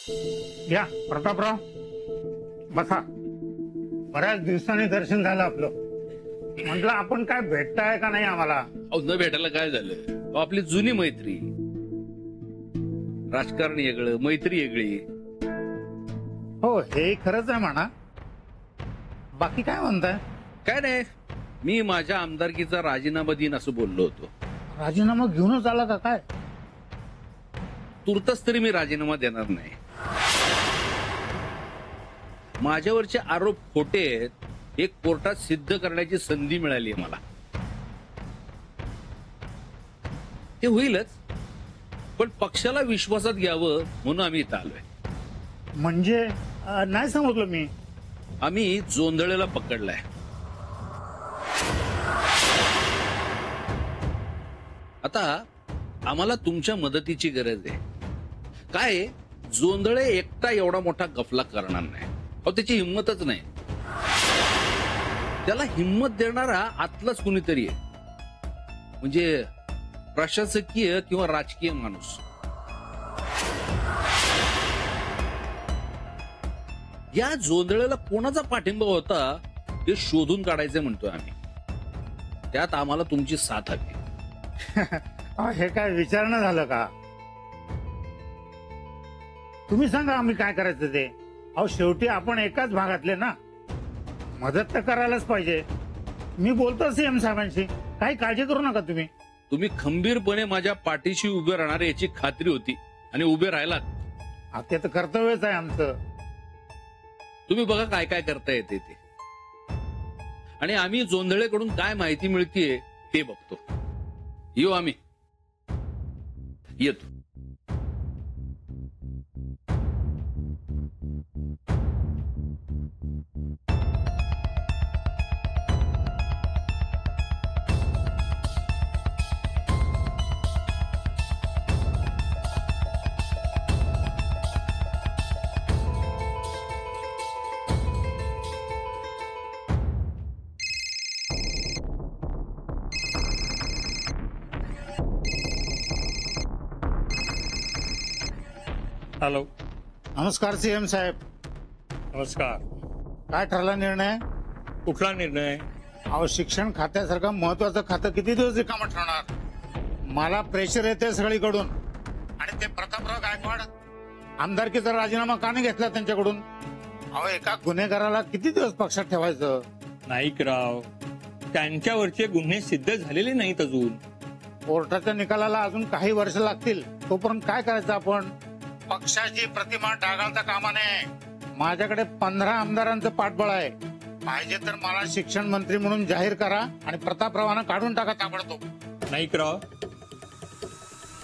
या प्रतापराव बसा. बऱ्याच दिवसांनी दर्शन झालं आपलं. म्हटलं आपण काय भेटताय का नाही आम्हाला. न भेटायला काय झालं, आपली जुनी मैत्री. राजकारण वेगळं, मैत्री वेगळी. हो हे खरंच आहे म्हणा. बाकी काय म्हणताय. काय नाही, मी माझ्या आमदारकीचा राजीनामा देईन असं बोललो होतो. राजीनामा घेऊनच आला का काय. तुर्तच तरी मी राजीनामा देणार नाही. माझ्यावरचे आरोप खोटे आहेत हे कोर्टात सिद्ध करण्याची संधी मिळाली आहे मला. ते होईलच, पण पक्षाला विश्वासात घ्यावं म्हणून आम्ही इथं आलोय. म्हणजे नाही समजलं मी. आम्ही जोंधळेला पकडलाय. आता आम्हाला तुमच्या मदतीची गरज आहे. काय जोंधळे एकटा एवढा मोठा गफला करणार नाही. अहो त्याची हिंमतच नाही. त्याला हिंमत देणारा आतलाच कुणीतरी आहे, म्हणजे प्रशासकीय किंवा राजकीय माणूस. या जोंधळेला कोणाचा पाठिंबा होता हे शोधून काढायचं म्हणतोय आम्ही. त्यात आम्हाला तुमची साथ हवी. हे काय विचारणं झालं का. तुम्ही सांगा आम्ही काय करायचं ते. अहो शेवटी आपण एकाच भागातले ना, मदत तर करायलाच पाहिजे. मी बोलतो सीएम साहेबांशी, काही काळजी करू नका तुम्ही. तुम्ही खंबीरपणे माझ्या पाठीशी उभे राहणार याची खात्री होती आणि उभे राहिलात. ते तर कर्तव्यच आहे आमचं. तुम्ही बघा काय काय करता येते ते, आणि आम्ही जोंधळेकडून काय माहिती मिळतीये ते बघतो. येऊ आम्ही. येतो. हॅलो. नमस्कार सीएम साहेब. नमस्कार. काय ठरला निर्णय. कुठला निर्णय. अहो शिक्षण खात्यासारखं महत्वाचं खातं किती दिवस रिकामं ठेवणार. मला प्रेशर येते सगळीकडून. आणि ते प्रतापराव गायकवाड आमदारकीचा राजीनामा का नाही घेतला त्यांच्याकडून. अहो एका गुन्हेगाराला किती दिवस पक्षात ठेवायचं. नाईकराव, त्यांच्यावरचे गुन्हे सिद्ध झालेले नाहीत अजून. कोर्टाच्या निकालाला अजून काही वर्ष लागतील. तोपर्यंत काय करायचं आपण. पक्षाची प्रतिमा डागाळता कामा नये. माझ्याकडे 15 आमदारांचं पाठबळ आहे. पाहिजे तर मला शिक्षण मंत्री म्हणून जाहीर करा आणि प्रतापरावांना काढून टाका ताबडतोब. नाईकराव,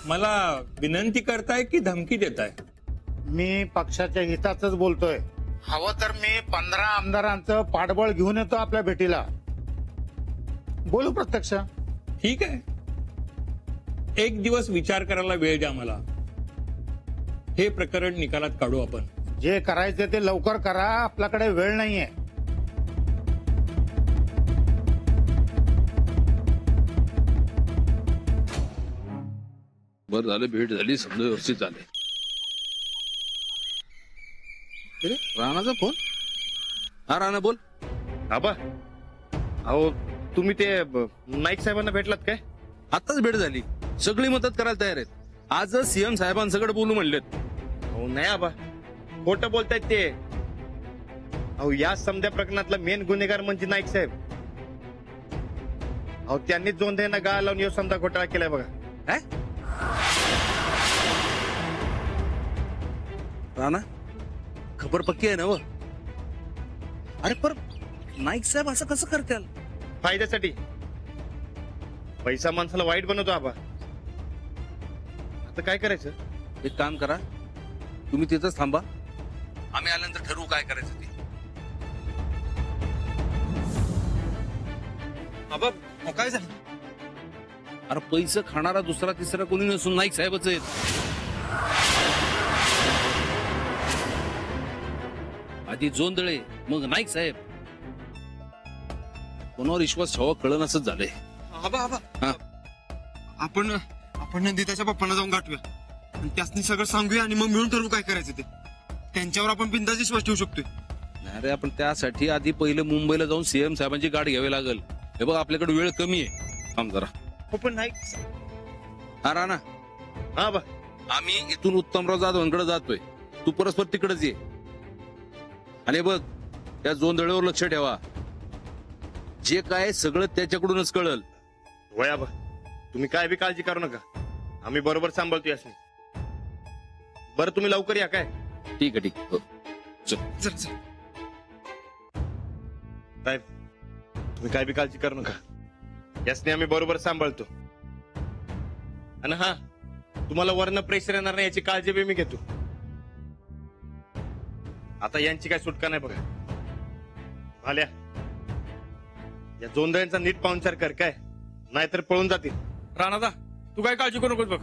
मला विनंती करताय की धमकी देताय. मी पक्षाच्या हिताचंच बोलतोय. हवं तर मी 15 आमदारांचं पाठबळ घेऊन येतो आपल्या भेटीला. बोलू प्रत्यक्ष. ठीक आहे, एक दिवस विचार करायला वेळ द्या मला. हे प्रकरण निकालात काढू आपण. जे करायचे ते लवकर करा, आपल्याकडे वेळ नाहीये. बरं झालं भेट झाली, समजा व्यवस्थित झाले. राणाचा फोन. हा राणा बोल. आबा, अहो तुम्ही ते नाईक साहेबांना भेटलात काय. आताच भेट झाली. सगळी मदत करायला तयार आहेत. आजच सीएम साहेबांसकडे बोलू म्हणलेत. अहो नाही आबा, खोटं बोलतायत ते. अहो या समध्या प्रकरणातला मेन गुन्हेगार म्हणजे नाईक साहेब. अहो त्यांनीच जोंधळेंना गाळ लावून समजा घोटाळा केलाय बघा. काय राणा, खबर पक्की आहे ना व. अरे पर नाईक साहेब असं कसं करतील. फायद्यासाठी. पैसा माणसाला वाईट बनवतो आबा. आता काय करायचं. एक काम करा, तुम्ही तिथंच थांबा. आम्ही आल्यानंतर ठरवू काय करायचं ते. आबा काय झालं. अरे पैसे खाणारा दुसरा तिसरा कोणी नसून नाईक साहेबच आहेत. आधी जोंधळे मग नाईक साहेब. कोणावर विश्वास ठेवा कळण असंच झालंय. आबा आबा, हा. आपण नंदिताच्या पप्पांना जाऊन गाठूया आणि त्यासनी सगळं सांगूया आणि मग मिळून ठरवू काय करायचं ते. त्यांच्यावर आपण बिंदास विश्वास ठेवू शकतोय. अरे आपण त्यासाठी आधी पहिले मुंबईला जाऊन सीएम साहेबांची गाठ घ्यावी लागेल. हे बघ आपल्याकडे वेळ कमी आहे. थांब जरा. हो पण नाही. हा राणा, हा बा. आम्ही इथून उत्तमराव जाधवांकडे जातोय. तू परस्पर तिकडेच ये. आणि बघ त्या जोंधळेवर लक्ष ठेवा. जे काय सगळं त्याच्याकडूनच कळल. वया बा, तुम्ही काय बी काळजी करू नका. आम्ही बरोबर सांभाळतो यासनी. बरं तुम्ही लवकर या काय. ठीक आहे ठीक आहे. हो. चल. चल चल. साहेब तुम्ही काय बी काळजी करू नका. यासनी आम्ही बरोबर सांभाळतो. आणि हा, तुम्हाला वरनं प्रेशर येणार नाही याची काळजी बी मी घेतो. आता यांची काय सुटका नाही बघा. आल्या या जोंधळ्यांचा नीट पाहुणचार कर काय, नाहीतर पळून जातील. राणादा, तू काय काळजी करू नकोस बघ.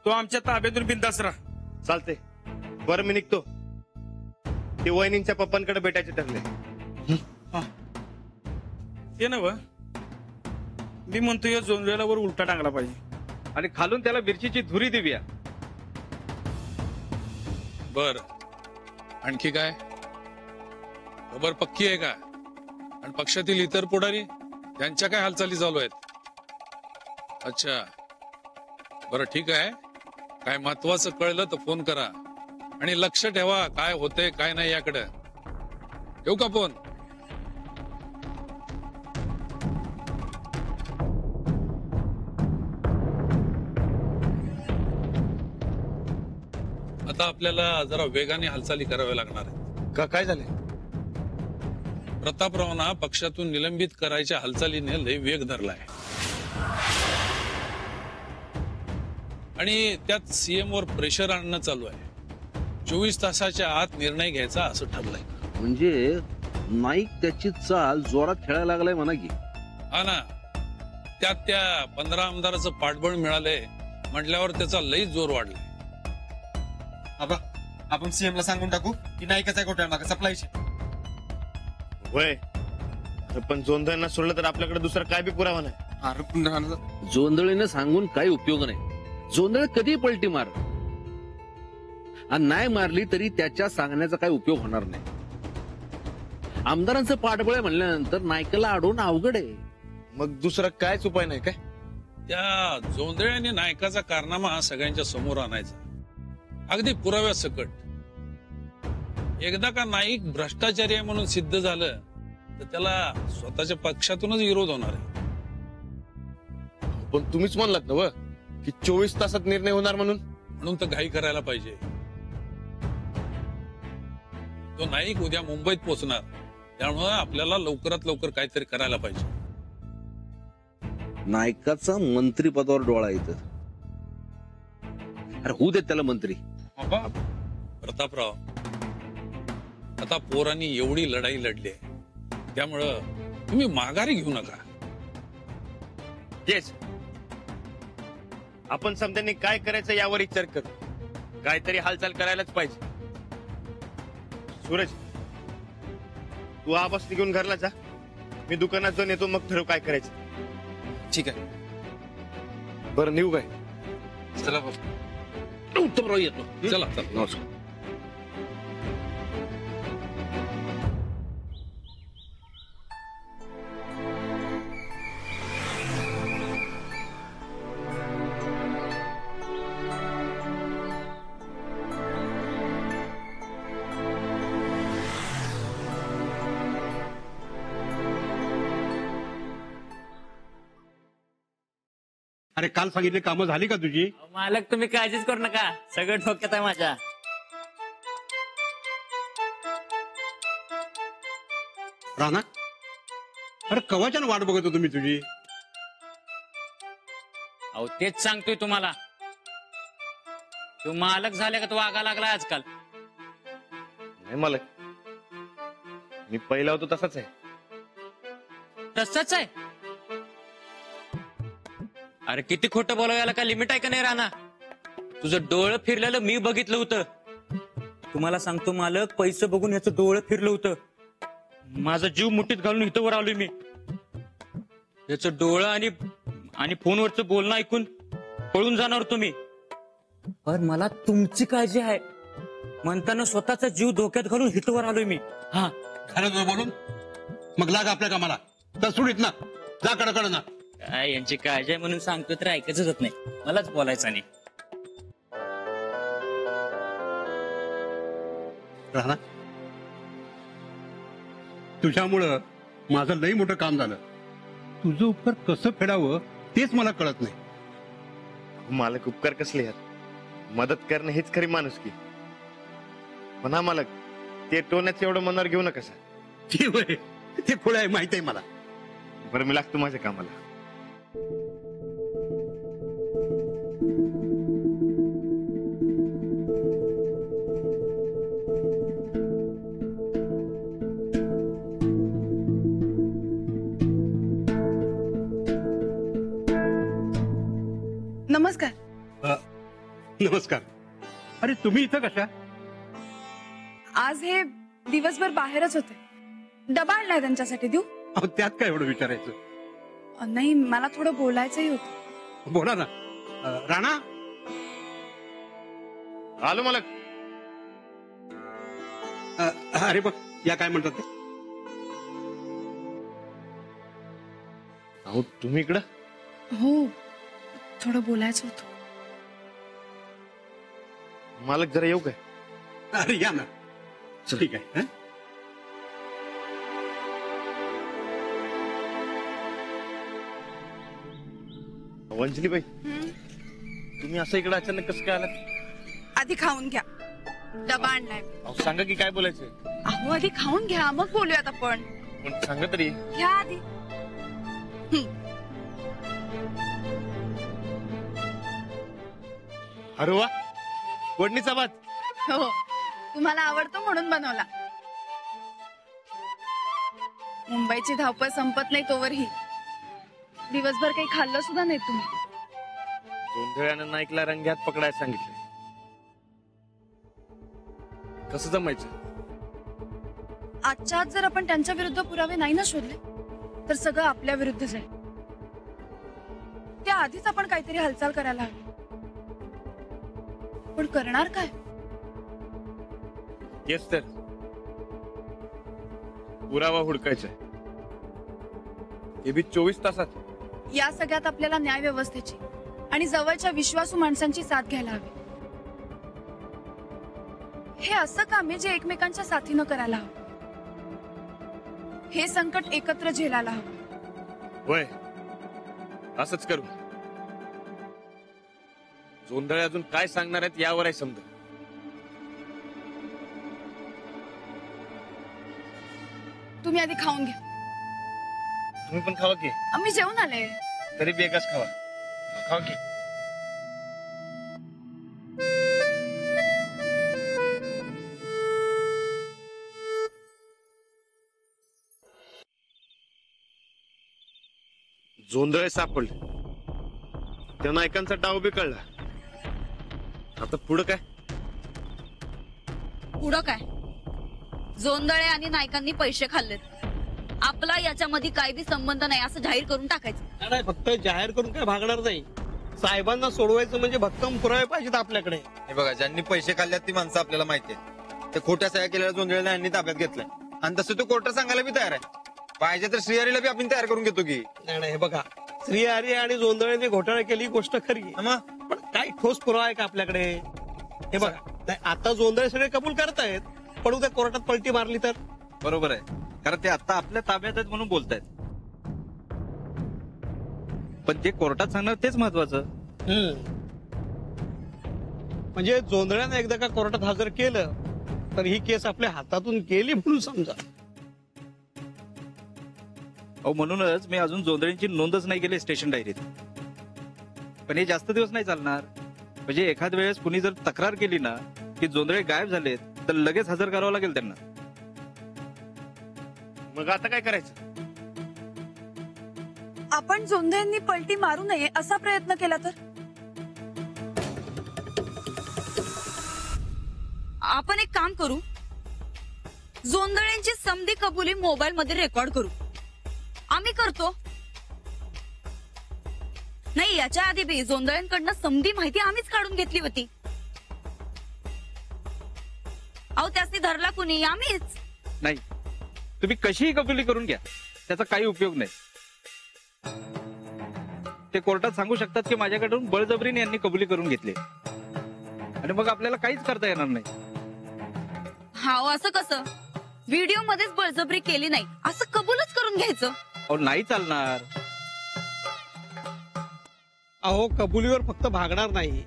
तो आमच्या ताब्यातून बिंदास राहा. चालते. बरं मी निघतो. ते वहिनींच्या पप्पांकडे भेटायचे ठरले. ते नव, मी म्हणतो या जोंधळ्याला वर उलटा टांगला पाहिजे. आणि खालून त्याला मिरचीची धुरी देऊया. बर, आणखी काय खबर पक्की आहे का? आणि पक्षातील इतर पुढारी त्यांच्या काय हालचाली चालू आहेत? अच्छा, बरं ठीक आहे. काय महत्वाचं कळलं तर फोन करा. आणि लक्ष ठेवा काय होतंय काय नाही याकडे. ठेवू का फोन? आता आपल्याला जरा वेगाने हालचाली कराव्या लागणार आहेत. का काय झाले? प्रतापरावांना पक्षातून निलंबित करायच्या हालचालीने लय वेग धरलाय. आणि त्यात सीएम वर प्रेशर आणणं चालू आहे. 24 तासाच्या आत निर्णय घ्यायचा असं ठरलंय. म्हणजे नाईक त्याची चाल जोरात खेळायला लागलाय म्हणा की. हा ना, त्यात त्या 15 आमदाराचं पाठबळ मिळालंय म्हटल्यावर त्याचा लई जोर वाढलाय. आबा, आपण सीएम ला सांगून टाकू की नाईकाचा घोटाळा मागा सप्लायची. होय, पण जोंधळ्यांना सोडलं तर आपल्याकडे दुसरा काय बी पुरावा नाही. अरे पुन्हा जोंधळीने सांगून काही उपयोग नाही. जोंधळे कधी पलटी मार, आणि नाही मारली तरी त्याच्या सांगण्याचा काही उपयोग होणार नाही. आमदारांचं पाठबळ आहे म्हणल्यानंतर नायकाला अडवून अवघड आहे. मग दुसरा कायच उपाय नाही काय? त्या जोंधळ्याने नायकाचा कारनामा सगळ्यांच्या समोर आणायचा, अगदी पुराव्या सकट. एकदा का नाईक भ्रष्टाचारी आहे म्हणून सिद्ध झालं तर त्याला स्वतःच्या पक्षातूनच विरोध होणार आहे. पण तुम्हीच म्हणलात ना व की 24 तासात निर्णय होणार म्हणून. म्हणून तर घाई करायला पाहिजे. तो नाईक उद्या मुंबईत पोहोचणार, त्यामुळे आपल्याला लवकरात लवकर काहीतरी करायला पाहिजे. नायकाचा मंत्री पदावर डोळा येतं. अरे होऊ देत त्याला मंत्री. प्रतापराव, आता पोरांनी एवढी लढाई लढली आहे, त्यामुळं तुम्ही माघारी घेऊ नका. येस, आपण समजांनी काय करायचं यावर विचार करू. काहीतरी हालचाल करायलाच पाहिजे. सूरज, तू आबास निघून घरला जा. मी दुकानात जाऊन येतो, मग ठरव काय करायचं. ठीक आहे. बरं निघू काय? चला बाबा. उत्तमराव येतो. चला चला. नमस्कार. अरे काल सांगितले कामं झाली का तुझी? मालक तुम्ही काळजीच करू नका, सगळं डोक्यात आहे माझ्या. राणा, अरे कवाच्यानं वाट बघत होतो मी तुझी. अहो तेच सांगतोय तुम्हाला. तो मालक झाले का तो वागा लागला आजकाल. नाही मालक, मी पहिला होतो तसाच आहे. तसंच आहे. अरे किती खोटं बोलायला का लिमिट आहे का नाही राणा? तुझं डोळं फिरलेलं मी बघितलं होतं. तुम्हाला सांगतो मालक, पैसे बघून याचं डोळं फिरलं होतं. माझा जीव मुठीत घालून इथं वर आलोय मी. याचं डोळं आणि फोनवरचं बोलणं ऐकून पळून जाणार तुम्ही. पण मला तुमची काळजी आहे. म्हणताना स्वतःचा जीव धोक्यात घालून हितवर आलोय मी. हा, झालं तुझं बोलून? मग लाग आपल्या कामाला. तर सुडीत ना, जा कडकड ना. काय यांची काळजी आहे म्हणून सांगतो तर ऐकायचंच होत नाही. मलाच बोलायचं नाही. राणा, तुझ्यामुळं माझं लई मोठं काम झालं. तुझं उपकार कसं फेडावं तेच मला कळत नाही. मालक उपकार कसले यार, मदत करणं हेच खरी माणुसकी. पण हा मालक, ते टोण्याचं एवढं मनावर घेऊ नका सर. ते होय, ते खोळ आहे माहित आहे मला. बरं मी लागतो माझ्या कामाला. नमस्कार. नमस्कार. अरे तुम्ही इथं कशा? आज हे दिवसभर बाहेरच होते. डबा आणलाय त्यांच्यासाठी, देऊ? अहो, त्यात काय एवढं विचारायचं? नाही, मला थोडं बोलायचंही होतं. बोला ना. राणा, आलो मालक. अरे बघ, या काय म्हणतात ते. अहो तुम्ही इकडं? हो, थोडं बोलायचं होतं. मालक जरा येऊ काय? अरे या ना. ठीक आहे. हं? अंजलीबाई, तुम्ही असं इकडे अचानक कसं काय आलात? आधी खाऊन घ्या. डबा आणलाय. अहो सांगा की काय बोलायचंय. अहो आधी खाऊन घ्या, मग बोलूयात आपण. पण सांगा तरी. घ्या आधी. अरे वा, फोडणीचा भात. हो, तुम्हाला आवडतो म्हणून बनवला. मुंबईची धावपळ संपत नाही तोवरही. दिवसभर काही खाल्लं सुद्धा नाही तुम्ही. गोंधळ्यानं नाईकला रंग्यात पकडायला सांगितलं. कसं जमायचं? आजच्या आज जर आपण त्यांच्या विरुद्ध पुरावे नाही ना शोधले तर सगळं आपल्या विरुद्ध जाईल. त्या आधीच आपण काहीतरी हालचाल करायला हवी. पण करणार काय? तेच तर, पुरावा हुडकायचा. हे बी 24 तासात. या सगळ्यात आपल्याला न्याय व्यवस्थेची आणि जवळच्या विश्वासू माणसांची साथ घ्यायला हवी. हे असं काम आहे जे एकमेकांच्या साथीनं करायला हवं. हे संकट एकत्र झेलायला हवं. होय, असंच करू. जोंधळे अजून काय सांगणार आहेत यावर आहे समजा. तुम्ही आधी खाऊन घ्या. तुम्ही पण खावा की. आम्ही जेवून आले. तरी बेगाच खावा. खावा की. जोंधळे सापडले. त्या नायकांचा डाव बी कळला. आता पुढं काय? पुढं काय? जोंधळे आणि नायकांनी पैसे खाल्लेत. आपला याच्यामध्ये काही बी संबंध नाही असं जाहीर करून टाकायचं. नाही, फक्त जाहीर करून काय भागणार नाही. साहेबांना सोडवायचं म्हणजे भक्कम पुरावे पाहिजेत आपल्याकडे. हे बघा, ज्यांनी पैसे खाल्ल्यात ती माणसं आपल्याला माहिती आहे. ते खोट्या सह्या केलेल्या जोंधळ्याला यांनी ताब्यात घेतलंय आणि तसं तो कोर्टात सांगायला बी तयार आहे. पाहिजे तर श्रीहरीला बी आपण तयार करून घेतो की. नाही, हे बघा, श्रीहरी आणि जोंधळेने घोटाळा केली गोष्ट खरी, पण काही ठोस पुरावा आहे का आपल्याकडे? हे बघा, नाही, आता जोंधळे सगळे कबूल करतायत, पण उद्या कोर्टात पलटी मारली तर? बरोबर आहे, कारण ते आता आपल्या ताब्यात आहेत म्हणून बोलतायत. पण ते कोर्टात सांगणार तेच महत्वाचं. म्हणजे जोंधळ्यानं एकदा का कोर्टात हजर केलं तर ही केस आपल्या हातातून गेली म्हणून समजा. अहो, म्हणूनच मी अजून जोंधळींची नोंदच नाही केली स्टेशन डायरीत. पण हे जास्त दिवस नाही चालणार. म्हणजे एखाद वेळेस कुणी जर तक्रार केली ना की जोंधळे गायब झालेत तर लगेच हजर करावं लागेल त्यांना. मग आता काय करायचं? आपण जोंधळ्यांनी पलटी मारू नये असा प्रयत्न केला तर? आपण एक काम करू, जोंधळ्यांची समधी कबुली मोबाईल मध्ये रेकॉर्ड करू. आम्ही करतो. नाही, याच्या आधी बी जोंधळ्यांकडनं समधी माहिती आम्हीच काढून घेतली होती. अहो त्याची धरला कुणी? आम्हीच. नाही, तुम्ही कशीही कबुली करून घ्या, त्याचा काही उपयोग नाही. ते कोर्टात सांगू शकतात की माझ्याकडून बळजबरीने यांनी कबुली करून घेतली आणि मग आपल्याला काहीच करता येणार नाही. हाव असं कसं? व्हिडिओ मध्येच बळजबरी केली नाही असं कबूलच करून घ्यायचं? अहो नाही चालणार. अहो कबुलीवर फक्त भागणार नाही.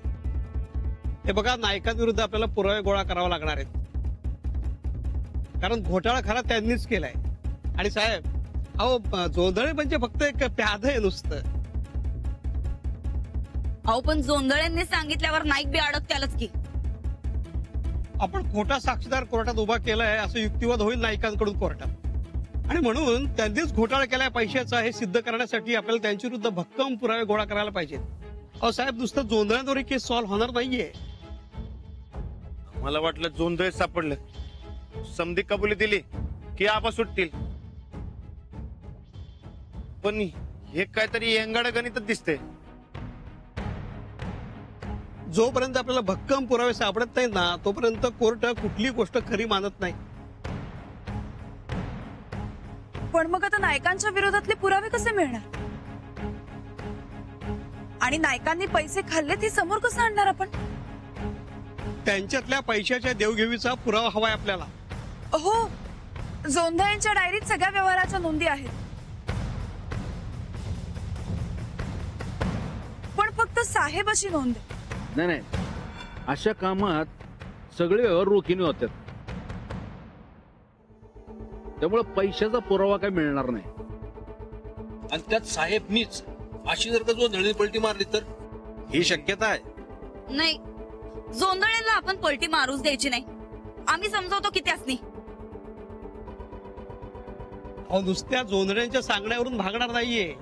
हे बघा, नायकांविरुद्ध आपल्याला पुरावे गोळा करावा लागणार आहेत, कारण घोटाळा खरा त्यांनीच केलाय. आणि साहेब, अहो जोंधळे म्हणजे फक्त एक प्याद आहे नुसतं. अहो पण जोंधळ्यांनी सांगितल्यावर नाईक बी अडकत्यालच की. आपण खोटा साक्षीदार कोर्टात उभा केलाय असं युक्तिवाद होईल नायकांकडून कोर्टात, आणि म्हणून त्यांनीच घोटाळा केलाय पैशाचा हे सिद्ध करण्यासाठी आपल्याला त्यांच्या विरुद्ध भक्कम पुरावे गोळा करायला पाहिजेत. अहो साहेब, नुसतं जोंधळ्यांवर केस सॉल्व्ह होणार नाहीये. मला वाटलं जोंधळे सापडलं, समधी कबुली दिली की आबा सुटतील, पण हे काहीतरी येंगाड गणितच दिसते. जोपर्यंत आपल्याला भक्कम पुरावे सापडत नाही ना, तोपर्यंत कोर्ट कुठली गोष्ट खरी मानत नाही. पण मग आता नायकांच्या विरोधातले पुरावे कसे मिळणार? आणि नायकांनी पैसे खाल्लेत हे समोर कसं आणणार आपण? त्यांच्यातल्या पैशाच्या देवघेवीचा पुरावा हवाय आपल्याला. हो, जोंधळ्यांच्या डायरीत सगळ्या व्यवहाराच्या नोंदी आहेत, पण फक्त साहेब अशी नोंद आहे. नाही, अशा कामात सगळे व्यवहार रोखीने होतात, त्यामुळे पैशाचा पुरावा काय मिळणार नाही. आणि त्यात साहेब मीच अशी जर का जोंधळी पलटी मारली तर ही शक्यता आहे. नाही, जोंधळ्यांना आपण पलटी मारूच द्यायची नाही. आम्ही समजावतो की त्यासनी. अहो नुसत्या जोंधळ्यांच्या सांगण्यावरून भागणार नाहीये.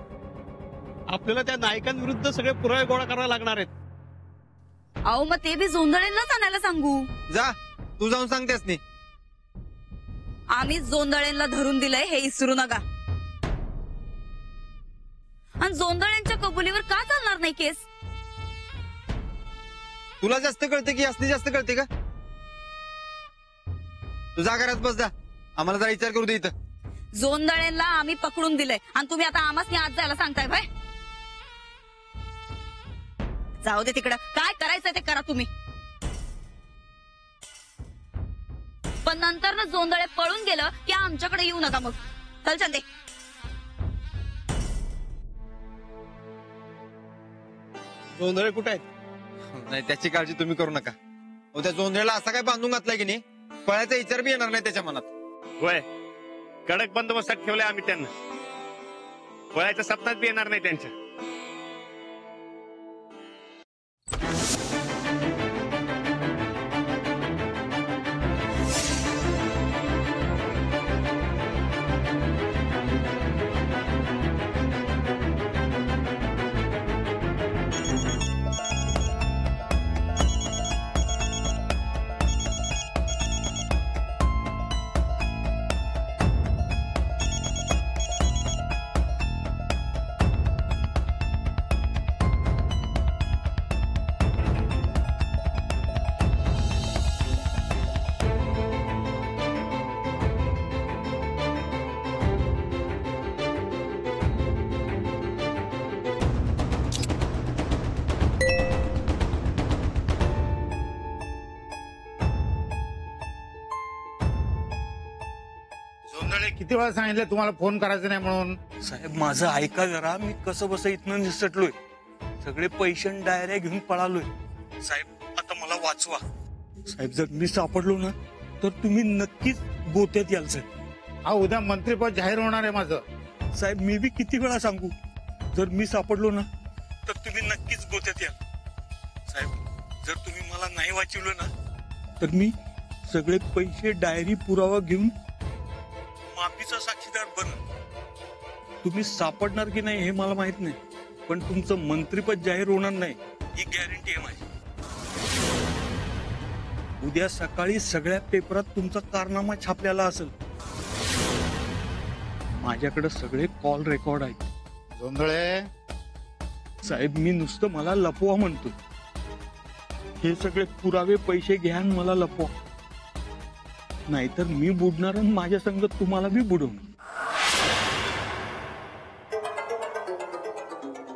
आपल्याला त्या नायकांविरुद्ध सगळे पुरावे गोळा करावे लागणार आहेत. अहो मग ते बी जोंधळ्यांनाच आणायला सांगू. जा, तू जाऊन सांगतेस नाही. आम्ही जोंधळ्यांना धरून दिलंय हे विसरू नका. आणि जोंधळ्यांच्या कबुलीवर का चालणार नाही केस? तुला जास्त कळते की असली जास्त कळते का? तू जा घरात बस, जा, आम्हाला जरा विचार करू दे इथं. जोंधळ्यांना आम्ही पकडून दिलंय आणि तुम्ही आता आम्हाच आज जायला सांगताय भाई? जाऊ दे तिकडं, काय करायचंय ते करा तुम्ही. पण नंतर ना जोंधळे पळून गेलं की आमच्याकडे येऊ नका. मग चल चंदे. जोंधळे कुठे आहेत? नाही, त्याची काळजी तुम्ही करू नका. त्या जोंधळ्याला असा काय बांधून घातलाय की नाही, पळायचा विचार बी येणार नाही त्याच्या मनात. होय, कडक बंदोबस्तात ठेवलाय आम्ही त्यांना, वयाच्या सपनात बी येणार नाही त्यांच्या. जोंधळे किती वेळा सांगितलं तुम्हाला फोन करायचा नाही म्हणून? साहेब माझं ऐका जरा, मी कसं बस इथनं निसटलोय. सगळे पैसे डायऱ्या घेऊन पळालोय. साहेब आता मला वाचवा. साहेब जर मी सापडलो ना तर तुम्ही नक्कीच गोत्यात याल साहेब. हा, उद्या मंत्रीपद जाहीर होणार आहे माझं. साहेब मी बी किती वेळा सांगू, जर मी सापडलो ना तर तुम्ही नक्कीच गोत्यात याल. साहेब जर तुम्ही मला नाही वाचवलं ना तर मी सगळे पैसे डायरी पुरावा घेऊन माफीचा साक्षीदार बनन. तुम्ही सापडणार की नाही हे मला माहित नाही, पण तुमचं मंत्रीपद जाहीर होणार नाही ही गॅरंटी आहे माझी. उद्या सकाळी सगळ्या पेपरात तुमचा कारनामा छापलेला असेल. माझ्याकडे सगळे कॉल रेकॉर्ड आहेत. जोंधळे साहेब मी नुसतं मला लपवा म्हणतो. हे सगळे पुरावे पैसे घ्या आणि मला लपवा. नाहीतर मी बुडणार आणि माझ्या संगत तुम्हाला बी बुडवणार.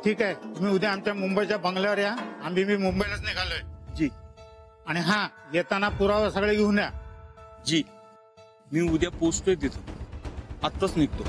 ठीक आहे, तुम्ही उद्या आमच्या मुंबईच्या बंगल्यावर या. आम्ही मुंबईलाच निघालोय. जी आणि हा, येताना पुरावा सगळे घेऊन या. जी, मी उद्या पोचतोय तिथं, आत्ताच निघतो.